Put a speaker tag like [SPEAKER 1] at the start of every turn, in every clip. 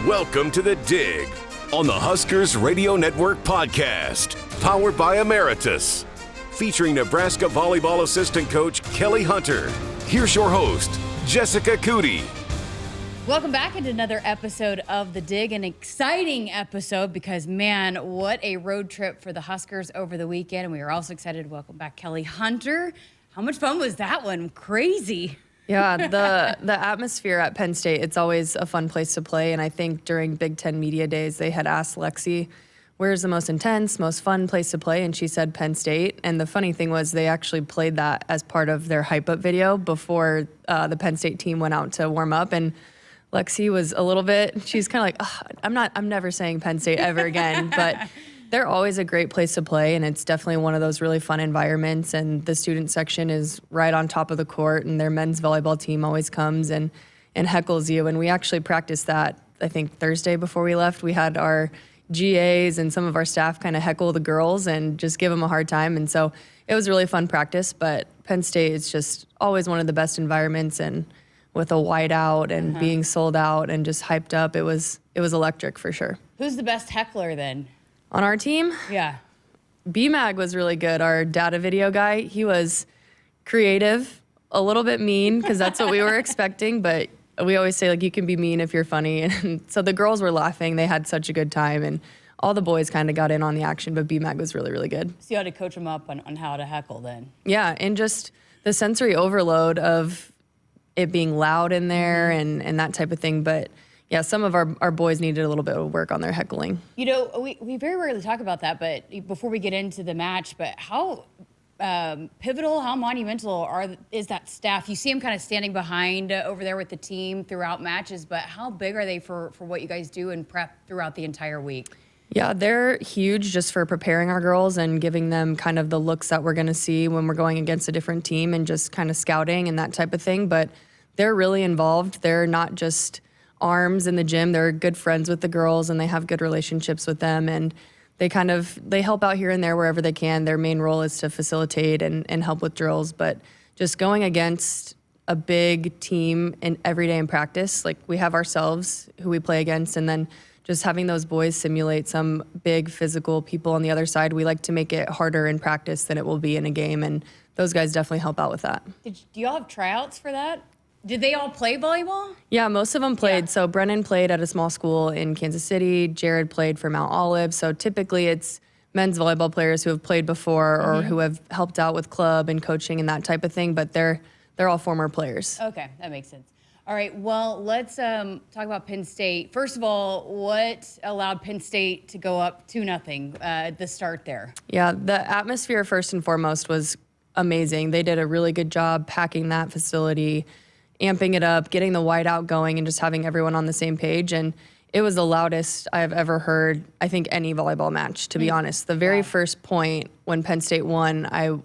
[SPEAKER 1] Welcome to The Dig on the Huskers Radio Network podcast, powered by Emeritus, featuring Nebraska volleyball assistant coach Kelly Hunter. Here's your host, Jessica Coody.
[SPEAKER 2] Welcome back into another episode of The Dig, an exciting episode because, man, what a road trip for the Huskers over the weekend. And we are also excited to welcome back Kelly Hunter. How much fun was that one? Crazy.
[SPEAKER 3] Yeah, the atmosphere at Penn State, it's always a fun place to play. And I think during Big Ten Media Days, they had asked Lexi, where's the most intense, most fun place to play? And she said Penn State. And the funny thing was they actually played that as part of their hype-up video before the Penn State team went out to warm up. And Lexi was a little bit, she's kind of like, I'm never saying Penn State ever again. But they're always a great place to play, and it's definitely one of those really fun environments. And the student section is right on top of the court, and their men's volleyball team always comes and heckles you. And we actually practiced that, I think, Thursday before we left. We had our GAs and some of our staff kind of heckle the girls and just give them a hard time. And so it was a really fun practice, but Penn State is just always one of the best environments, and with a whiteout and being sold out and just hyped up, it was electric for sure.
[SPEAKER 2] Who's the best heckler then?
[SPEAKER 3] On our team?
[SPEAKER 2] Yeah.
[SPEAKER 3] B-Mag was really good, our data video guy. He was creative, a little bit mean, because that's what we were expecting, but we always say, like, you can be mean if you're funny. And so the girls were laughing. They had such a good time, and all the boys kind of got in on the action, but B-Mag was really, really good.
[SPEAKER 2] So you had to coach them up on how to heckle then?
[SPEAKER 3] Yeah, and just the sensory overload of it being loud in there and that type of thing, but yeah, some of our boys needed a little bit of work on their heckling.
[SPEAKER 2] You know, we very rarely talk about that, but before we get into the match, but how pivotal, how monumental is that staff? You see them kind of standing behind over there with the team throughout matches, but how big are they for what you guys do and prep throughout the entire week?
[SPEAKER 3] Yeah, they're huge just for preparing our girls and giving them kind of the looks that we're going to see when we're going against a different team and just kind of scouting and that type of thing. But they're really involved. They're not just arms in the gym. They're good friends with the girls, and they have good relationships with them, and they help out here and there wherever they can. Their main role is to facilitate and help with drills, but just going against a big team and every day in practice, like we have ourselves who we play against, and then just having those boys simulate some big physical people on the other side, we like to make it harder in practice than it will be in a game, and those guys definitely help out with that.
[SPEAKER 2] Do y'all have tryouts for that? Did they all play volleyball?
[SPEAKER 3] Yeah, most of them played.
[SPEAKER 2] Yeah.
[SPEAKER 3] So Brennan played at a small school in Kansas City. Jared played for Mount Olive. So typically it's men's volleyball players who have played before or who have helped out with club and coaching and that type of thing. But they're all former players.
[SPEAKER 2] Okay, that makes sense. All right, well, let's talk about Penn State. First of all, what allowed Penn State to go up 2-0 at the start there?
[SPEAKER 3] Yeah, the atmosphere first and foremost was amazing. They did a really good job packing that facility, amping it up, getting the whiteout going, and just having everyone on the same page. And it was the loudest I've ever heard, I think, any volleyball match, to be honest. The very first point when Penn State won, I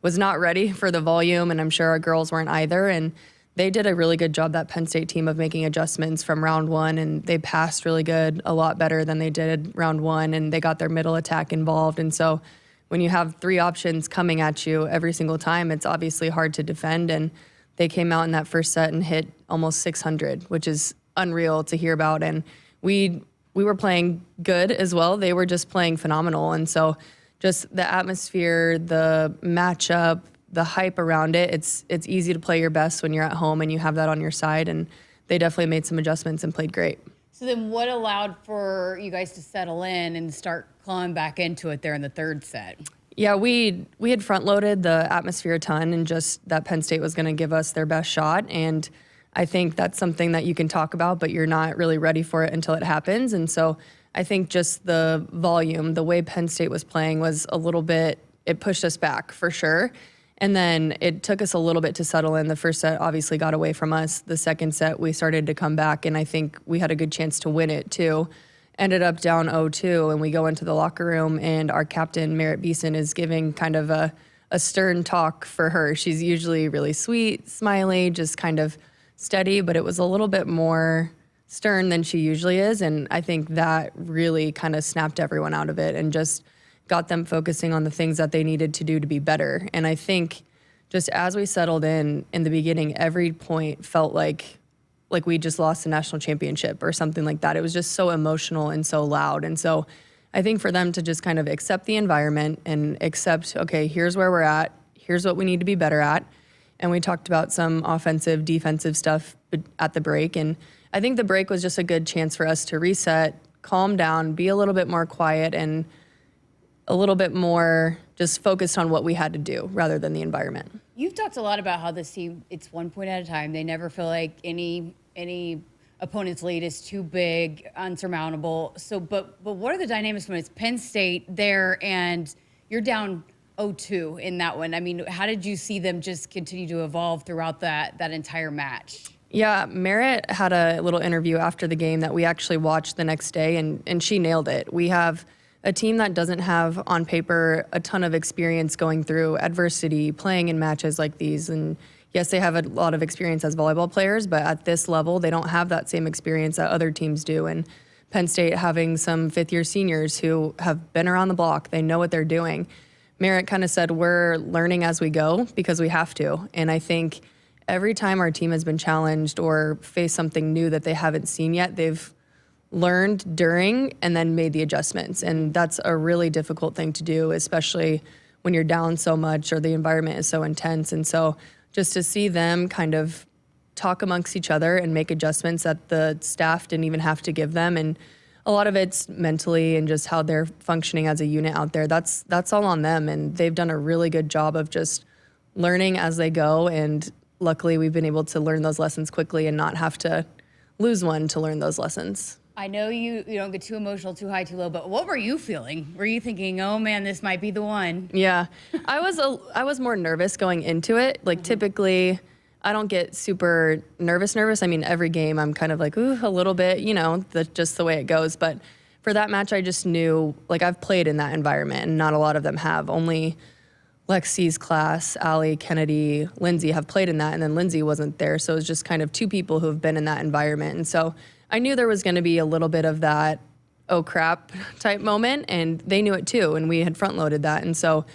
[SPEAKER 3] was not ready for the volume, and I'm sure our girls weren't either. And they did a really good job, that Penn State team, of making adjustments from round one, and they passed really good, a lot better than they did round one, and they got their middle attack involved. And so when you have three options coming at you every single time, it's obviously hard to defend. And they came out in that first set and hit almost 600, which is unreal to hear about. And we were playing good as well. They were just playing phenomenal. And so just the atmosphere, the matchup, the hype around it, it's easy to play your best when you're at home and you have that on your side. And they definitely made some adjustments and played great.
[SPEAKER 2] So then what allowed for you guys to settle in and start clawing back into it there in the third set?
[SPEAKER 3] Yeah, we had front-loaded the atmosphere a ton, and just that Penn State was going to give us their best shot. And I think that's something that you can talk about, but you're not really ready for it until it happens. And so I think just the volume, the way Penn State was playing was a little bit, it pushed us back for sure. And then it took us a little bit to settle in. The first set obviously got away from us. The second set, we started to come back, and I think we had a good chance to win it too. Ended up down 0-2, and we go into the locker room, and our captain, Merritt Beeson, is giving kind of a stern talk for her. She's usually really sweet, smiley, just kind of steady, but it was a little bit more stern than she usually is, and I think that really kind of snapped everyone out of it and just got them focusing on the things that they needed to do to be better. And I think just as we settled in the beginning, every point felt like like we just lost a national championship or something like that. It was just so emotional and so loud. And so I think for them to just kind of accept the environment and accept, okay, here's where we're at, here's what we need to be better at. And we talked about some offensive, defensive stuff at the break. And I think the break was just a good chance for us to reset, calm down, be a little bit more quiet, and a little bit more just focused on what we had to do rather than the environment.
[SPEAKER 2] You've talked a lot about how this team, it's 1 point at a time. They never feel like any opponent's lead is too big, unsurmountable. So, but what are the dynamics when it's Penn State there and you're down 0-2 in that one? I mean, how did you see them just continue to evolve throughout that entire match?
[SPEAKER 3] Yeah, Merritt had a little interview after the game that we actually watched the next day, and she nailed it. We have a team that doesn't have on paper a ton of experience going through adversity, playing in matches like these. And yes, they have a lot of experience as volleyball players, but at this level, they don't have that same experience that other teams do. And Penn State having some fifth-year seniors who have been around the block, they know what they're doing. Merritt kind of said, we're learning as we go because we have to. And I think every time our team has been challenged or faced something new that they haven't seen yet, they've learned during and then made the adjustments. And that's a really difficult thing to do, especially when you're down so much or the environment is so intense. And so just to see them kind of talk amongst each other and make adjustments that the staff didn't even have to give them. And a lot of it's mentally and just how they're functioning as a unit out there. That's all on them. And they've done a really good job of just learning as they go. And luckily we've been able to learn those lessons quickly and not have to lose one to learn those lessons.
[SPEAKER 2] I know you don't get too emotional, too high, too low, but what were you feeling? Were you thinking, oh man, this might be the one?
[SPEAKER 3] Yeah, I was more nervous going into it. Like typically I don't get super nervous. I mean, every game I'm kind of like, ooh, a little bit, just the way it goes. But for that match, I just knew, like I've played in that environment and not a lot of them have. Only Lexi's class, Allie, Kennedy, Lindsay have played in that, and then Lindsay wasn't there. So it was just kind of two people who have been in that environment. And so I knew there was going to be a little bit of that, oh crap type moment, and they knew it too, and we had front loaded that. And so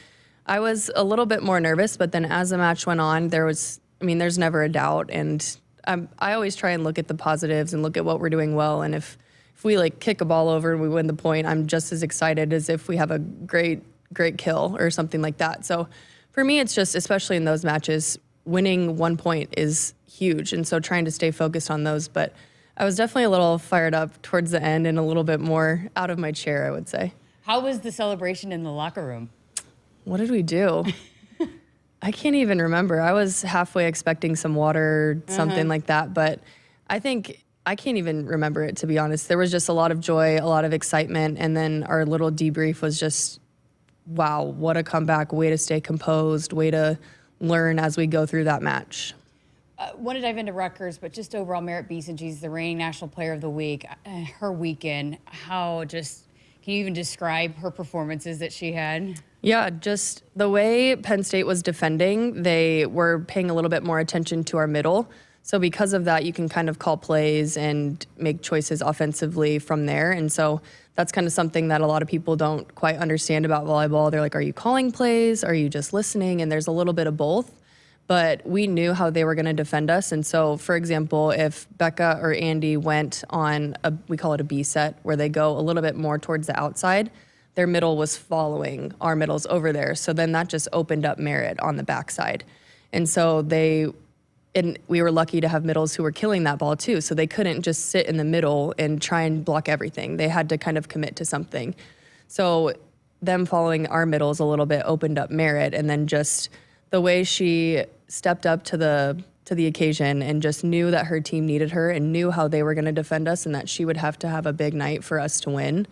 [SPEAKER 3] I was a little bit more nervous, but then as the match went on, there's never a doubt. And I always try and look at the positives and look at what we're doing well. And if we like kick a ball over and we win the point, I'm just as excited as if we have a great kill or something like that. So for me, it's just, especially in those matches, winning 1 point is huge. And so trying to stay focused on those. But I was definitely a little fired up towards the end and a little bit more out of my chair, I would say.
[SPEAKER 2] How was the celebration in the locker room?
[SPEAKER 3] What did we do? I can't even remember. I was halfway expecting some water, something like that. But I think I can't even remember it, to be honest. There was just a lot of joy, a lot of excitement. And then our little debrief was just, wow, what a comeback, way to stay composed, way to learn as we go through that match.
[SPEAKER 2] Want to dive into Rutgers, but just overall, Merritt Beeson, she's the reigning National Player of the Week. Her weekend, can you even describe her performances that she had?
[SPEAKER 3] Yeah, just the way Penn State was defending, they were paying a little bit more attention to our middle. So because of that, you can kind of call plays and make choices offensively from there. And so that's kind of something that a lot of people don't quite understand about volleyball. They're like, are you calling plays? Are you just listening? And there's a little bit of both. But we knew how they were going to defend us. And so, for example, if Becca or Andy went on we call it a B set, where they go a little bit more towards the outside, their middle was following our middles over there. So then that just opened up Merritt on the backside. And so we were lucky to have middles who were killing that ball too. So they couldn't just sit in the middle and try and block everything. They had to kind of commit to something. So them following our middles a little bit opened up Merritt, and then just the way she stepped up to the occasion and just knew that her team needed her and knew how they were going to defend us and that she would have to have a big night for us to win.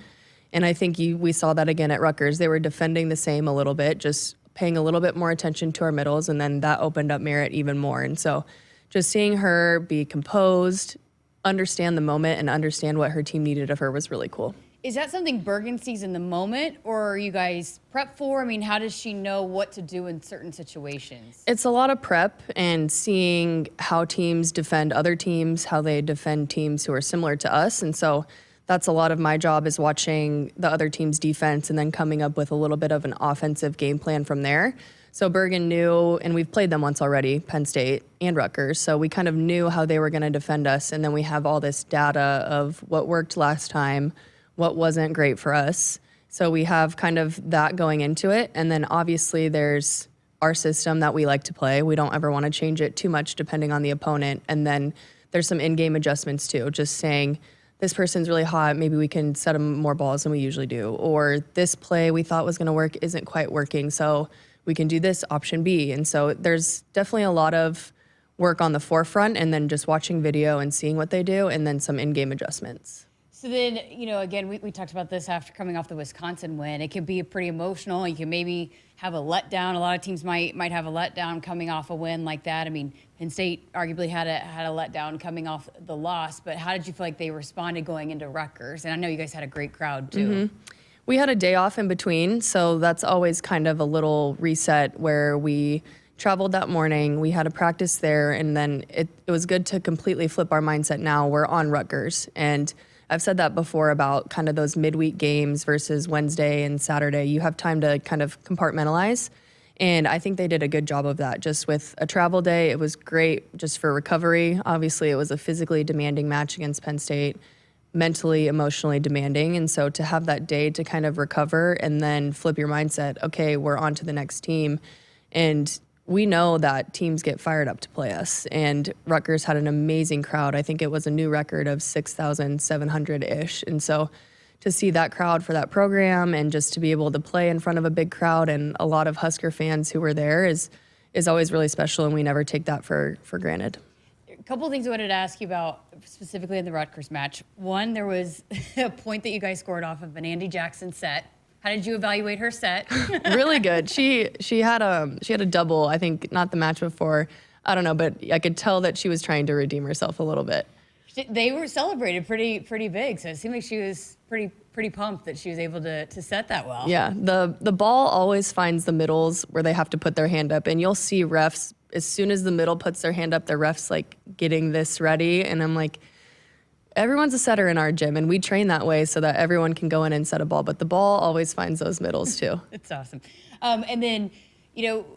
[SPEAKER 3] And I think we saw that again at Rutgers. They were defending the same a little bit, just paying a little bit more attention to our middles, and then that opened up Merritt even more. And so just seeing her be composed, understand the moment, and understand what her team needed of her was really cool.
[SPEAKER 2] Is that something Bergen sees in the moment, or are you guys prep for? I mean, how does she know what to do in certain situations?
[SPEAKER 3] It's a lot of prep and seeing how teams defend other teams, how they defend teams who are similar to us. And so that's a lot of my job, is watching the other team's defense and then coming up with a little bit of an offensive game plan from there. So Bergen knew, and we've played them once already, Penn State and Rutgers, so we kind of knew how they were going to defend us, and then we have all this data of what worked last time, what wasn't great for us. So we have kind of that going into it, and then obviously there's our system that we like to play. We don't ever want to change it too much depending on the opponent, and then there's some in-game adjustments too, just saying, this person's really hot, maybe we can set them more balls than we usually do, or this play we thought was going to work isn't quite working, so we can do this option B. And so there's definitely a lot of work on the forefront, and then just watching video and seeing what they do, and then some in-game adjustments.
[SPEAKER 2] So then, again, we talked about this after coming off the Wisconsin win. It can be pretty emotional. You can maybe have a letdown. A lot of teams might have a letdown coming off a win like that. I mean, Penn State arguably had a letdown coming off the loss, but how did you feel like they responded going into Rutgers? And I know you guys had a great crowd too. Mm-hmm.
[SPEAKER 3] We had a day off in between, so that's always kind of a little reset where we traveled that morning. We had a practice there, and then it was good to completely flip our mindset now. We're on Rutgers, and I've said that before about kind of those midweek games versus Wednesday and Saturday. You have time to kind of compartmentalize, and I think they did a good job of that. Just with a travel day, it was great just for recovery. Obviously, it was a physically demanding match against Penn State, mentally, emotionally demanding. And so to have that day to kind of recover and then flip your mindset, okay, we're on to the next team. And we know that teams get fired up to play us. And Rutgers had an amazing crowd. I think it was a new record of 6,700-ish. And so to see that crowd for that program and just to be able to play in front of a big crowd and a lot of Husker fans who were there is always really special, and we never take that for granted.
[SPEAKER 2] A couple of things I wanted to ask you about specifically in the Rutgers match. One, there was a point that you guys scored off of an Andy Jackson set. How did you evaluate her set?
[SPEAKER 3] Really good. She had a double, I think, not the match before. I don't know, but I could tell that she was trying to redeem herself a little bit.
[SPEAKER 2] They were celebrated pretty big, so it seemed like she was pretty pumped that she was able to set that well.
[SPEAKER 3] Yeah, the ball always finds the middles where they have to put their hand up, and you'll see refs, as soon as the middle puts their hand up, the ref's like getting this ready, and I'm like, everyone's a setter in our gym, and we train that way so that everyone can go in and set a ball, but the ball always finds those middles too.
[SPEAKER 2] It's awesome. And then,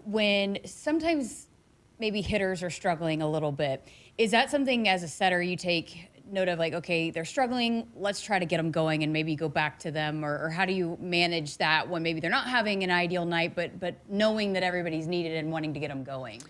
[SPEAKER 2] when sometimes maybe hitters are struggling a little bit, is that something as a setter you take note of, like, okay, they're struggling, let's try to get them going and maybe go back to them, or how do you manage that when maybe they're not having an ideal night, but knowing that everybody's needed and wanting to get them going?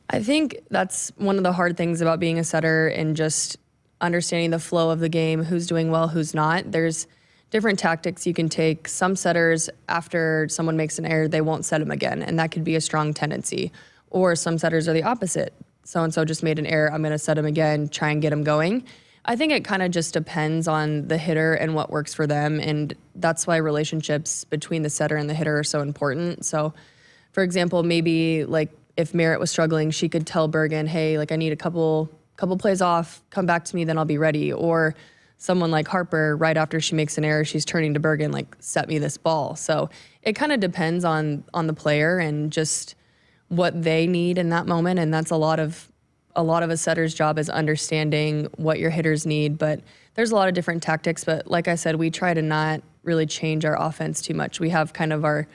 [SPEAKER 3] I think that's one of the hard things about being a setter and just understanding the flow of the game, who's doing well, who's not. There's different tactics you can take. Some setters, after someone makes an error, they won't set them again, and that could be a strong tendency. Or some setters are the opposite. So-and-so just made an error, I'm going to set them again, try and get them going. I think it kind of just depends on the hitter and what works for them, and that's why relationships between the setter and the hitter are so important. So, for example, maybe like if Merritt was struggling, she could tell Bergen, hey, like I need a couple plays off, come back to me, then I'll be ready. Or someone like Harper, right after she makes an error, she's turning to Bergen, like, set me this ball. So it kind of depends on the player and just what they need in that moment, and that's a lot of a setter's job is understanding what your hitters need. But there's a lot of different tactics, but like I said, we try to not really change our offense too much. We have kind of our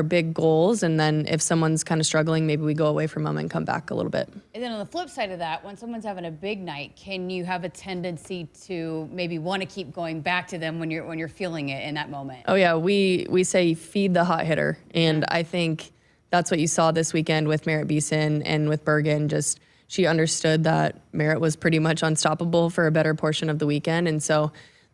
[SPEAKER 3] big goals, and then if someone's kind of struggling, maybe we go away from them and come back a little bit.
[SPEAKER 2] And then on the flip side of that, when someone's having a big night, can you have a tendency to maybe want to keep going back to them when you're feeling it in that moment?
[SPEAKER 3] Oh yeah, we say feed the hot hitter, and I think that's what you saw this weekend with Merritt Beeson and with Bergen. Just she understood that Merritt was pretty much unstoppable for a better portion of the weekend, and so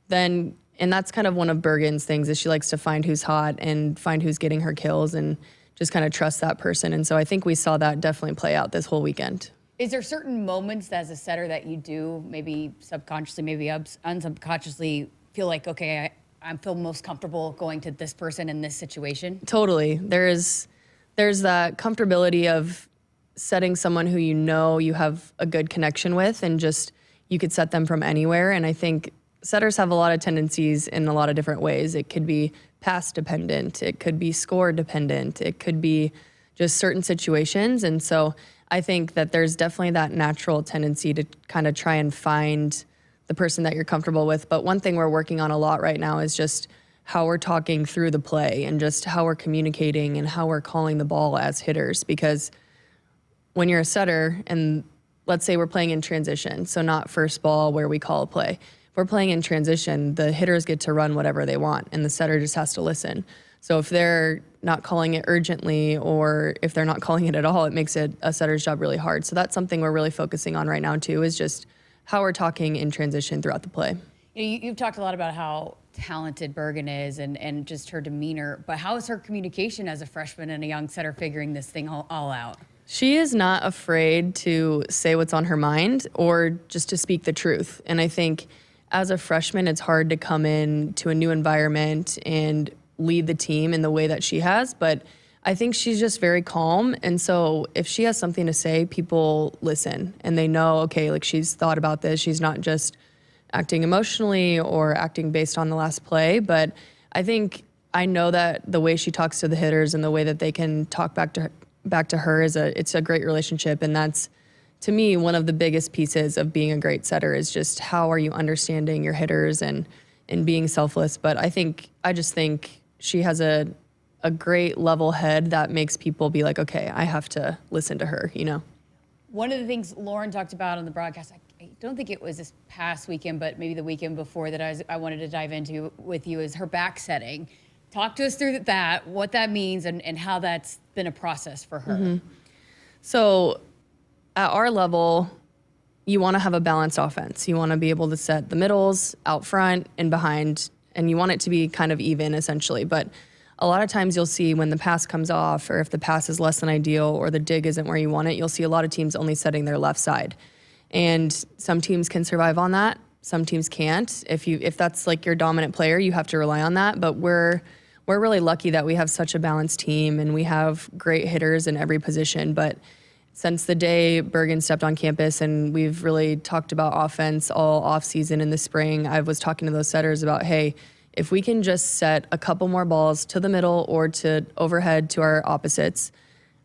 [SPEAKER 3] then. And that's kind of one of Bergen's things is she likes to find who's hot and find who's getting her kills and just kind of trust that person. And so I think we saw that definitely play out this whole weekend.
[SPEAKER 2] Is there certain moments as a setter that you do maybe subconsciously, maybe unsubconsciously feel like, okay, I feel most comfortable going to this person in this situation?
[SPEAKER 3] Totally. There's that comfortability of setting someone who you have a good connection with, and just you could set them from anywhere. And I think setters have a lot of tendencies in a lot of different ways. It could be pass dependent. It could be score dependent. It could be just certain situations. And so I think that there's definitely that natural tendency to kind of try and find the person that you're comfortable with. But one thing we're working on a lot right now is just how we're talking through the play and just how we're communicating and how we're calling the ball as hitters. Because when you're a setter, and let's say we're playing in transition, so not first ball where we call a play. If we're playing in transition, the hitters get to run whatever they want, and the setter just has to listen. So if they're not calling it urgently, or if they're not calling it at all, it makes it a setter's job really hard. So that's something we're really focusing on right now too, is just how we're talking in transition throughout the play.
[SPEAKER 2] You've talked a lot about how talented Bergen is and just her demeanor, but how is her communication as a freshman and a young setter figuring this thing all out?
[SPEAKER 3] She is not afraid to say what's on her mind or just to speak the truth. And I think as a freshman, it's hard to come in to a new environment and lead the team in the way that she has, but I think she's just very calm. And so if she has something to say, people listen and they know, okay, like she's thought about this. She's not just acting emotionally or acting based on the last play. But I know that the way she talks to the hitters and the way that they can talk back to her it's a great relationship. And that's, to me, one of the biggest pieces of being a great setter is just how are you understanding your hitters and being selfless. But I just think she has a great level head that makes people be like, okay, I have to listen to her, you know?
[SPEAKER 2] One of the things Lauren talked about on the broadcast, I don't think it was this past weekend, but maybe the weekend before that I wanted to dive into with you, is her back setting. Talk to us through that, what that means, and how that's been a process for her.
[SPEAKER 3] Mm-hmm. So at our level, you want to have a balanced offense. You want to be able to set the middles, out front, and behind, and you want it to be kind of even, essentially. But a lot of times you'll see when the pass comes off, or if the pass is less than ideal, or the dig isn't where you want it, you'll see a lot of teams only setting their left side. And some teams can survive on that. Some teams can't. If that's like your dominant player, you have to rely on that. But we're really lucky that we have such a balanced team and we have great hitters in every position. But since the day Bergen stepped on campus and we've really talked about offense all off season in the spring, I was talking to those setters about, hey, if we can just set a couple more balls to the middle or to overhead to our opposites,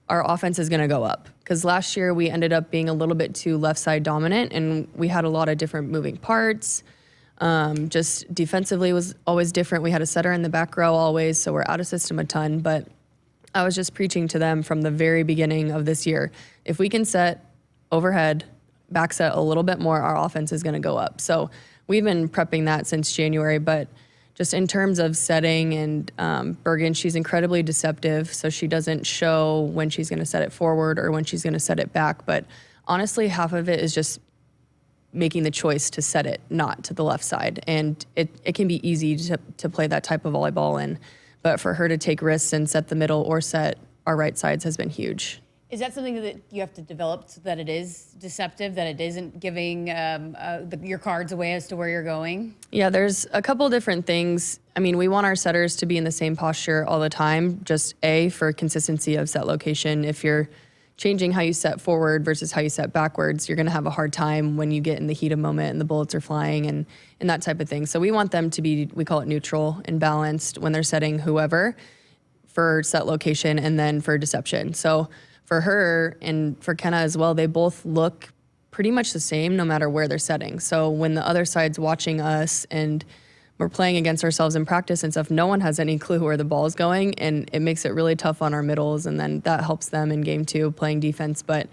[SPEAKER 3] our offense is going to go up. Because last year we ended up being a little bit too left side dominant and we had a lot of different moving parts. Just defensively was always different. We had a setter in the back row always, so we're out of system a ton. But I was just preaching to them from the very beginning of this year, if we can set overhead, back set a little bit more, our offense is going to go up. So we've been prepping that since January, but just in terms of setting and Bergen, she's incredibly deceptive, so she doesn't show when she's going to set it forward or when she's going to set it back. But honestly, half of it is just making the choice to set it not to the left side. And it can be easy to play that type of volleyball in. But for her to take risks and set the middle or set our right sides has been huge.
[SPEAKER 2] Is that something that you have to develop so that it is deceptive, that it isn't giving your cards away as to where you're going? Yeah, there's a couple different things. I mean, we want our setters to be in the same posture all the time, just for consistency of set location. If you're changing how you set forward versus how you set backwards, you're going to have a hard time when you get in the heat of moment and the bullets are flying and that type of thing. So we want them to be, we call it neutral and balanced when they're setting whoever for set location and then for deception. So for her and for Kenna as well, they both look pretty much the same no matter where they're setting. So when the other side's watching us and we're playing against ourselves in practice and stuff, no one has any clue where the ball is going, and it makes it really tough on our middles, and then that helps them in game two playing defense. But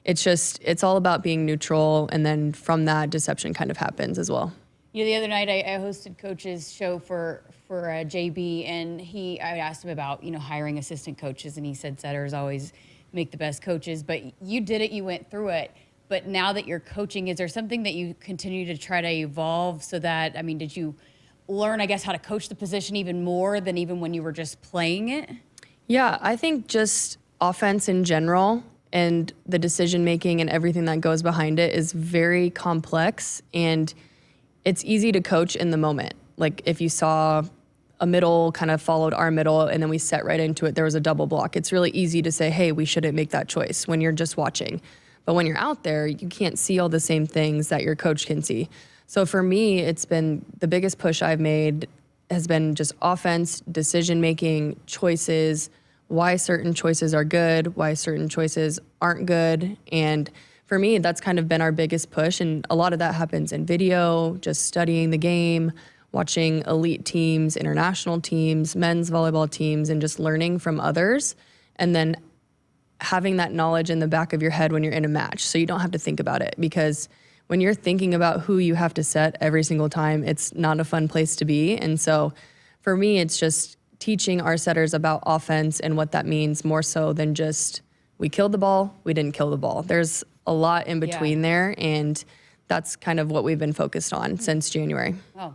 [SPEAKER 2] it's all about being neutral, and then from that, deception kind of happens as well. You know, the other night I hosted Coach's show for JB, and I asked him about, hiring assistant coaches, and he said setters always make the best coaches, but you did it, you went through it. But now that you're coaching, is there something that you continue to try to evolve so that, did you learn, I guess, how to coach the position even more than even when you were just playing it? Yeah, I think just offense in general and the decision making and everything that goes behind it is very complex, and it's easy to coach in the moment. Like if you saw a middle kind of followed our middle and then we set right into it, there was a double block. It's really easy to say, hey, we shouldn't make that choice when you're just watching. But when you're out there, you can't see all the same things that your coach can see. So for me, it's been the biggest push I've made has been just offense, decision-making, choices, why certain choices are good, why certain choices aren't good. And for me, that's kind of been our biggest push. And a lot of that happens in video, just studying the game,
[SPEAKER 3] watching elite teams, international teams, men's volleyball teams, and just learning from others, and then having that knowledge in the back of your head when you're in a match so you don't have to think about it. Because when you're thinking about who you have to set every single time, it's not a fun place to be. And so for me, it's just teaching our setters about offense and what that means more so than just we killed the ball, we didn't kill the ball. There's a lot in between there, and that's kind of what we've been focused on since January.
[SPEAKER 2] Oh,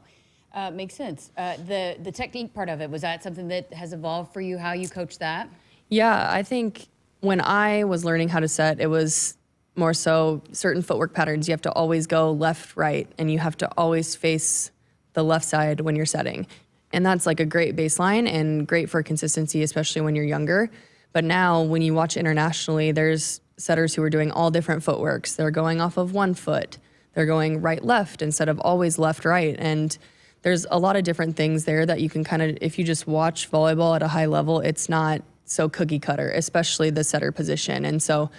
[SPEAKER 2] makes sense. The technique part of it, was that something that has evolved for you, how you coach that?
[SPEAKER 3] Yeah, I think when I was learning how to set, it was more so certain footwork patterns. You have to always go left, right, and you have to always face the left side when you're setting. And that's like a great baseline and great for consistency, especially when you're younger. But now when you watch internationally, there's setters who are doing all different footworks. They're going off of one foot. They're going right, left instead of always left, right. And there's a lot of different things there that you can kind of, if you just watch volleyball at a high level, it's not so cookie cutter, especially the setter position. And so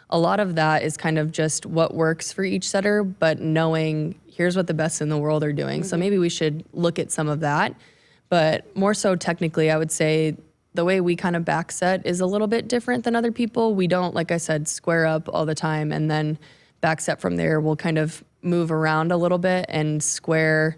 [SPEAKER 3] a lot of that is kind of just what works for each setter, but knowing here's what the best in the world are doing. So maybe we should look at some of that. But more so technically, I would say the way we kind of back set is a little bit different than other people. We don't, like I said, square up all the time and then back set from there. We'll kind of move around a little bit and square.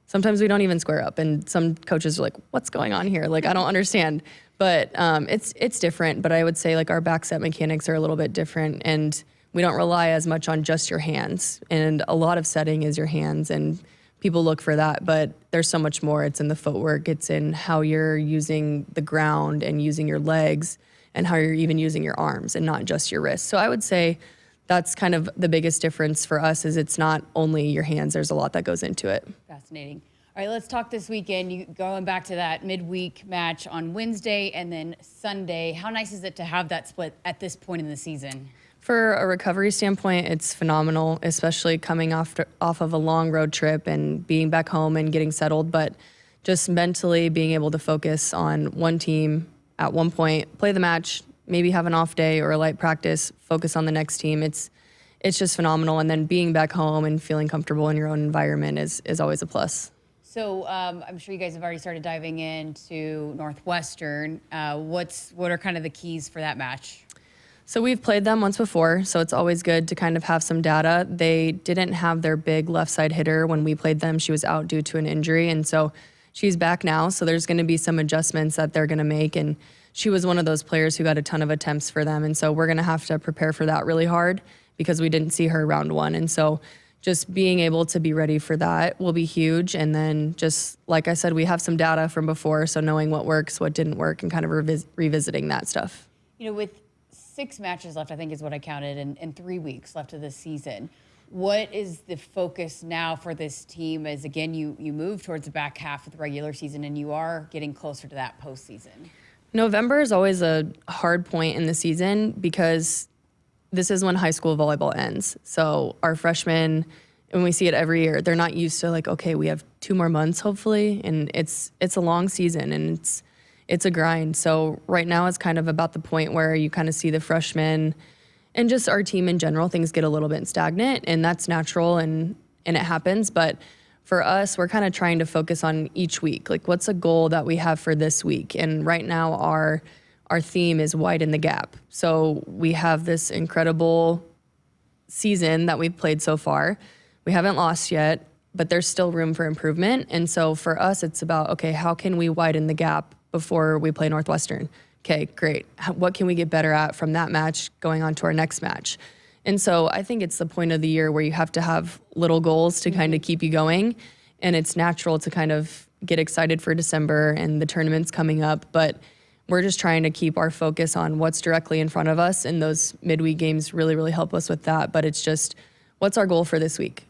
[SPEAKER 3] Sometimes we don't even square up, and some coaches are like, what's going on here? Like, I don't understand. But it's different. But I would say like our back set mechanics are a little bit different, and we don't rely as much on just your hands. And a lot of setting is your hands, and people look for that, but there's so much more. It's in the footwork. It's in how you're using the ground and using your legs and how you're even using your arms and not just your wrists. So I would say that's kind of the biggest difference for us is it's not only your hands. There's a lot that goes into it.
[SPEAKER 2] Fascinating. All right, let's talk this weekend. You going back to that midweek match on Wednesday and then Sunday. How nice is it to have that split at this point in the season?
[SPEAKER 3] For a recovery standpoint, it's phenomenal, especially coming off of a long road trip and being back home and getting settled. But just mentally being able to focus on one team at one point, play the match, maybe have an off day or a light practice, focus on the next team. It's just phenomenal. And then being back home and feeling comfortable in your own environment is always a plus.
[SPEAKER 2] So I'm sure you guys have already started diving into Northwestern. What are kind of the keys for that match?
[SPEAKER 3] So we've played them once before, so it's always good to kind of have some data. They didn't have their big left side hitter when we played them. She was out due to an injury, and so she's back now. So there's going to be some adjustments that they're going to make, and she was one of those players who got a ton of attempts for them, and so we're going to have to prepare for that really hard because we didn't see her round one. And so just being able to be ready for that will be huge. And then just like I said, we have some data from before, so knowing what works, what didn't work, and kind of revisiting that stuff.
[SPEAKER 2] You know, with 6 matches left, I think is what I counted, and 3 weeks left of this season. What is the focus now for this team as, again, you move towards the back half of the regular season and you are getting closer to that postseason?
[SPEAKER 3] November is always a hard point in the season because this is when high school volleyball ends. So our freshmen, and we see it every year, they're not used to like, okay, we have 2 more months hopefully, and it's a long season and it's a grind. So right now it's kind of about the point where you kind of see the freshmen and just our team in general, things get a little bit stagnant, and that's natural and it happens. But for us, we're kind of trying to focus on each week. Like, what's a goal that we have for this week? And right now our theme is widen the gap. So we have this incredible season that we've played so far. We haven't lost yet, but there's still room for improvement. And so for us, it's about, okay, how can we widen the gap before we play Northwestern? Okay, great. What can we get better at from that match going on to our next match? And so I think it's the point of the year where you have to have little goals to kind of keep you going. And it's natural to kind of get excited for December and the tournament's coming up. But we're just trying to keep our focus on what's directly in front of us. And those midweek games really, really help us with that. But it's just, what's our goal for this week?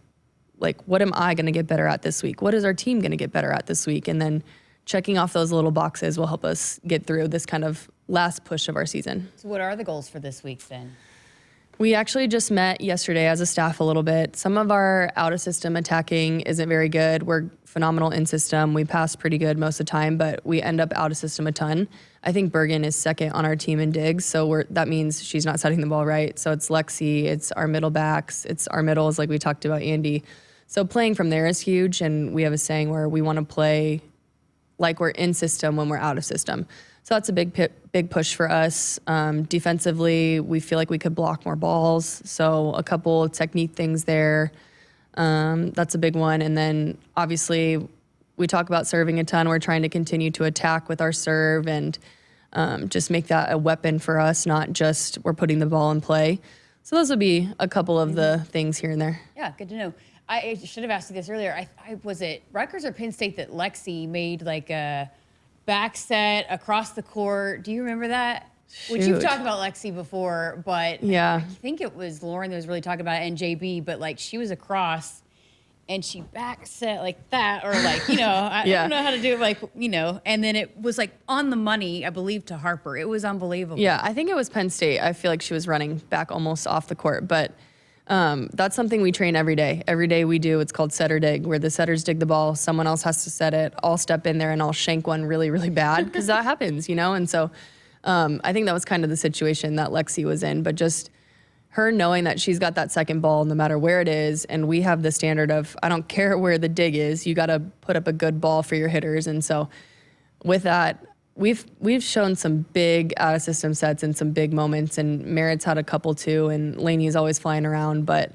[SPEAKER 3] Like, what am I going to get better at this week? What is our team going to get better at this week? And then checking off those little boxes will help us get through this kind of last push of our season.
[SPEAKER 2] So what are the goals for this week then?
[SPEAKER 3] We actually just met yesterday as a staff a little bit. Some of our out-of-system attacking isn't very good. We're phenomenal in-system. We pass pretty good most of the time, but we end up out-of-system a ton. I think Bergen is second on our team in digs, so that means she's not setting the ball right. So it's Lexi, it's our middle backs, it's our middles, like we talked about Andy. So playing from there is huge, and we have a saying where we want to play like we're in system when we're out of system. So that's a big push for us. Defensively, we feel like we could block more balls. So a couple of technique things there. That's a big one. And then obviously we talk about serving a ton. We're trying to continue to attack with our serve and just make that a weapon for us, not just we're putting the ball in play. So those would be a couple of the things here and there.
[SPEAKER 2] Yeah, good to know. I should have asked you this earlier. Was it Rutgers or Penn State that Lexi made like a back set across the court? Do you remember that? Which you've talked about Lexi before, but
[SPEAKER 3] yeah.
[SPEAKER 2] I think it was Lauren that was really talking about it and JB, but like she was across and she back set like that, or like, I don't know how to do it, like, and then it was like on the money, I believe, to Harper. It was unbelievable.
[SPEAKER 3] Yeah, I think it was Penn State. I feel like she was running back almost off the court, but that's something we train every day. Every day we do, it's called set or dig, where the setters dig the ball, someone else has to set it, I'll step in there and I'll shank one really, really bad, because that happens, and so I think that was kind of the situation that Lexi was in, but just her knowing that she's got that second ball no matter where it is, and we have the standard of, I don't care where the dig is, you got to put up a good ball for your hitters. And so with that, we've shown some big out-of-system sets and some big moments, and Merritt's had a couple too, and Laney's always flying around, but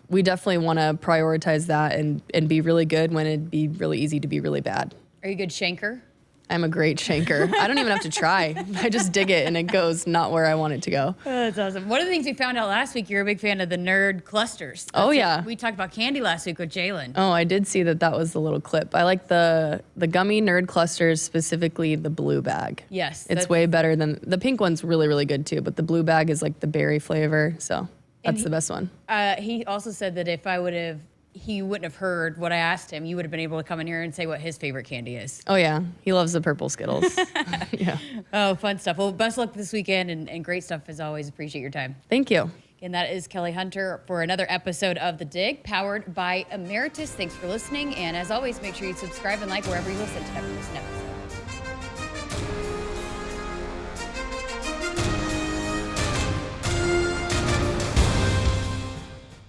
[SPEAKER 3] we definitely want to prioritize that and be really good when it'd be really easy to be really bad.
[SPEAKER 2] Are you a good shanker?
[SPEAKER 3] I'm a great shanker. I don't even have to try. I just dig it and it goes not where I want it to go.
[SPEAKER 2] Oh, that's awesome. One of the things we found out last week, you're a big fan of the nerd clusters.
[SPEAKER 3] Yeah.
[SPEAKER 2] We talked about candy last week with Jalen.
[SPEAKER 3] Oh, I did see that was the little clip. I like the gummy nerd clusters, specifically the blue bag.
[SPEAKER 2] Yes.
[SPEAKER 3] It's way better than, the pink one's really, really good too, but the blue bag is like the berry flavor, so that's the best one.
[SPEAKER 2] He also said that if he wouldn't have heard what I asked him, you would have been able to come in here and say what his favorite candy is.
[SPEAKER 3] Oh, yeah. He loves the purple Skittles. Yeah.
[SPEAKER 2] Oh, fun stuff. Well, best luck this weekend and great stuff as always. Appreciate your time.
[SPEAKER 3] Thank you.
[SPEAKER 2] And that is Kelly Hunter for another episode of The Dig, powered by Emeritus. Thanks for listening. And as always, make sure you subscribe and like wherever you listen to never miss an episode.